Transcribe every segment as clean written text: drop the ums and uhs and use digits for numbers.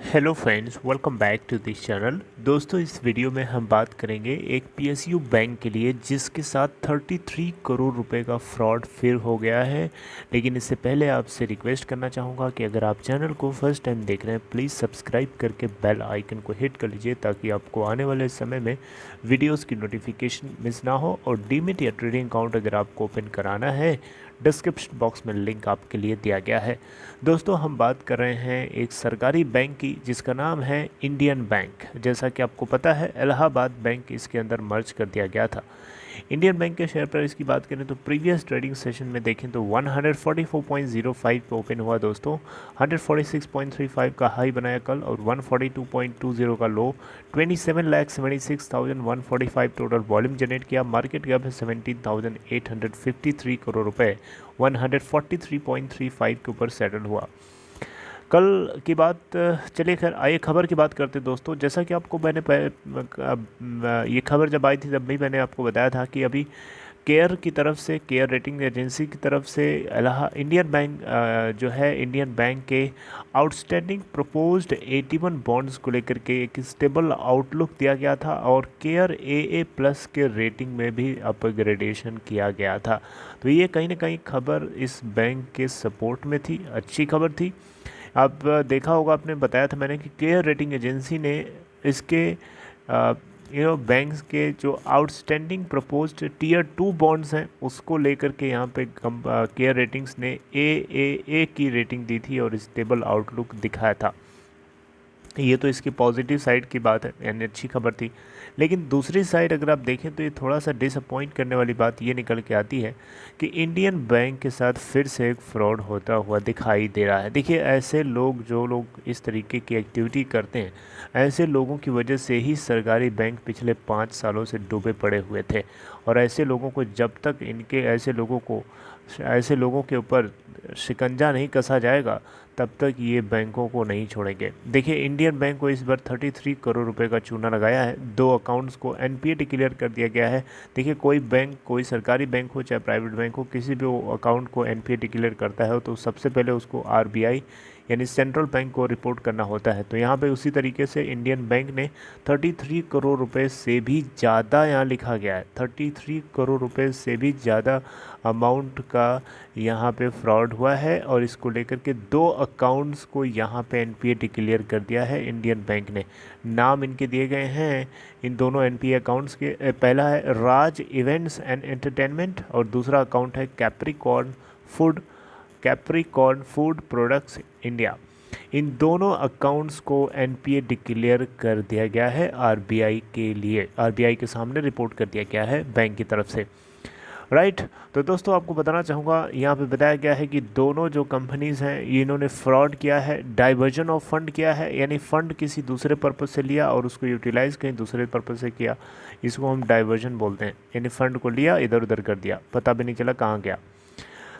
Hello friends, welcome back to this channel. दोस्तों, इस video में हम बात करेंगे एक पीएसयू बैंक के लिए जिसके साथ 33 करोड़ रुपए का फ्रॉड फिर हो गया है। लेकिन इससे पहले आपसे रिक्वेस्ट करना चाहूँगा कि अगर आप चैनल को फर्स्ट टाइम देख रहे हैं, प्लीज़ सब्सक्राइब करके बेल आइकन को हिट कर लीजिए ताकि आपको आने वाले समय में वीडियोज़ की नोटिफिकेशन मिस ना हो। और डीमैट या ट्रेडिंग अकाउंट अगर आपको ओपन कराना है, डिस्क्रिप्शन बॉक्स में लिंक आपके लिए दिया गया है। दोस्तों, हम बात कर रहे हैं एक सरकारी बैंक की जिसका नाम है इंडियन बैंक। जैसा कि आपको पता है, इलाहाबाद बैंक इसके अंदर मर्ज कर दिया गया था। इंडियन बैंक के शेयर प्राइस की बात करें तो प्रीवियस ट्रेडिंग सेशन में देखें तो 144.05 पे ओपन हुआ दोस्तों। 146.35 का हाई बनाया कल और 142.20 का लो। 27,76,145 टोटल वॉल्यूम जनरेट किया। मार्केट कैप है 17,853 करोड़ रुपए। 143.35 के ऊपर सेटल हुआ। कल की बात चलिए, खैर आइए खबर की बात करते हैं दोस्तों। जैसा कि आपको मैंने ये खबर जब आई थी तब भी मैंने आपको बताया था कि अभी केयर की तरफ से, केयर रेटिंग एजेंसी की तरफ से इंडियन बैंक जो है, इंडियन बैंक के आउटस्टैंडिंग प्रपोज्ड 81 बॉन्ड्स को लेकर के एक स्टेबल आउटलुक दिया गया था और केयर AA प्लस के रेटिंग में भी अपग्रेडेशन किया गया था। तो ये कहीं ना कहीं खबर इस बैंक के सपोर्ट में थी, अच्छी खबर थी। अब देखा होगा, आपने बताया था मैंने कि केयर रेटिंग एजेंसी ने इसके बैंक्स के जो आउटस्टैंडिंग प्रपोज्ड टीयर 2 बॉन्ड्स हैं उसको लेकर के यहाँ पे केयर रेटिंग्स ने AAA की रेटिंग दी थी और स्टेबल आउटलुक दिखाया था। ये तो इसकी पॉजिटिव साइड की बात है, यानी अच्छी खबर थी। लेकिन दूसरी साइड अगर आप देखें तो ये थोड़ा सा डिसअपॉइंट करने वाली बात ये निकल के आती है कि इंडियन बैंक के साथ फिर से एक फ्रॉड होता हुआ दिखाई दे रहा है। देखिए, ऐसे लोग, जो लोग इस तरीके की एक्टिविटी करते हैं, ऐसे लोगों की वजह से ही सरकारी बैंक पिछले 5 सालों से डूबे पड़े हुए थे। और ऐसे लोगों को जब तक ऐसे लोगों के ऊपर शिकंजा नहीं कसा जाएगा तब तक ये बैंकों को नहीं छोड़ेंगे। देखिए, इंडियन बैंक को इस बार 33 करोड़ रुपए का चूना लगाया है। 2 अकाउंट्स को NPA डिक्लेयर कर दिया गया है। देखिए, कोई बैंक, कोई सरकारी बैंक हो चाहे प्राइवेट बैंक हो, किसी भी अकाउंट को NPA डिक्लेयर करता है तो सबसे पहले उसको RBI यानी सेंट्रल बैंक को रिपोर्ट करना होता है। तो यहाँ पे उसी तरीके से इंडियन बैंक ने 33 करोड़ रुपए से भी ज़्यादा, यहाँ लिखा गया है 33 करोड़ रुपए से भी ज़्यादा अमाउंट का यहाँ पे फ्रॉड हुआ है। और इसको लेकर के 2 अकाउंट्स को यहाँ पे NPA डिक्लेयर कर दिया है इंडियन बैंक ने। नाम इनके दिए गए हैं इन दोनों NPA अकाउंट्स के। पहला है राज इवेंट्स एंड एंटरटेनमेंट और दूसरा अकाउंट है कैप्रिकॉर्न फूड प्रोडक्ट्स इंडिया। इन दोनों अकाउंट्स को NPA डिक्लेयर कर दिया गया है RBI के लिए। RBI के सामने रिपोर्ट कर दिया गया है बैंक की तरफ से, राइट। तो दोस्तों, आपको बताना चाहूँगा, यहाँ पे बताया गया है कि दोनों जो कंपनीज़ हैं इन्होंने फ्रॉड किया है, डाइवर्जन ऑफ फंड किया है, यानी फ़ंड किसी दूसरे पर्पज़ से लिया और उसको यूटिलाइज़ कहीं दूसरे पर्पज़ से किया। इसको हम डाइवर्जन बोलते हैं, यानी फ़ंड को लिया, इधर उधर कर दिया, पता भी नहीं चला कहाँ गया।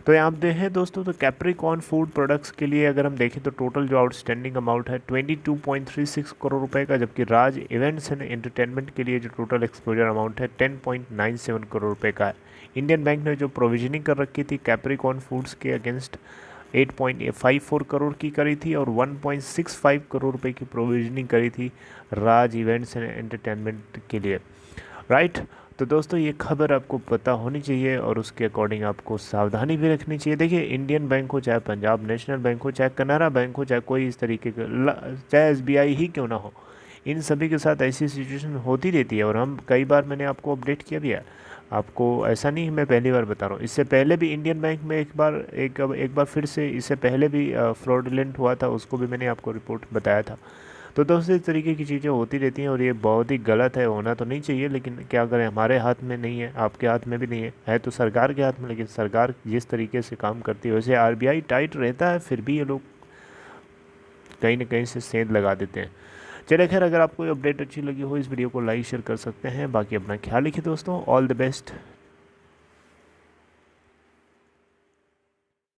तो यहाँ पे देखें दोस्तों, तो कैप्रिकॉर्न फूड प्रोडक्ट्स के लिए अगर हम देखें तो टोटल जो आउटस्टैंडिंग अमाउंट है 22.36 करोड़ रुपए का, जबकि राज इवेंट्स एंड एंटरटेनमेंट के लिए जो टोटल एक्सपोजर अमाउंट है 10.97 करोड़ रुपए का है। इंडियन बैंक ने जो प्रोविजनिंग कर रखी थी कैप्रिकॉर्न फूड्स के अगेंस्ट 8.54 करोड़ की करी थी और 1.65 करोड़ रुपए की प्रोविजनिंग करी थी राज इवेंट्स एंड एंटरटेनमेंट के लिए, राइट। तो दोस्तों, ये खबर आपको पता होनी चाहिए और उसके अकॉर्डिंग आपको सावधानी भी रखनी चाहिए। देखिए, इंडियन बैंक हो चाहे पंजाब नेशनल बैंक हो चाहे कनारा बैंक हो चाहे कोई इस तरीके का, चाहे SBI ही क्यों ना हो, इन सभी के साथ ऐसी सिचुएशन होती रहती है। और हम कई बार मैंने आपको अपडेट किया भी है, आपको ऐसा नहीं मैं पहली बार बता रहा हूँ। इससे पहले भी इंडियन बैंक में एक बार फिर से इससे पहले भी फ्रॉडलेंट हुआ था, उसको भी मैंने आपको रिपोर्ट बताया था। तो दोस्तों, इस तरीके की चीज़ें होती रहती हैं और ये बहुत ही गलत है, होना तो नहीं चाहिए। लेकिन क्या करें, हमारे हाथ में नहीं है, आपके हाथ में भी नहीं है तो सरकार के हाथ में। लेकिन सरकार जिस तरीके से काम करती है वैसे RBI टाइट रहता है, फिर भी ये लोग कहीं ना कहीं से सेंध लगा देते हैं। चलिए, खैर अगर आपको अपडेट अच्छी लगी हो इस वीडियो को लाइक शेयर कर सकते हैं। बाकी अपना ख्याल रखिए दोस्तों, ऑल द बेस्ट।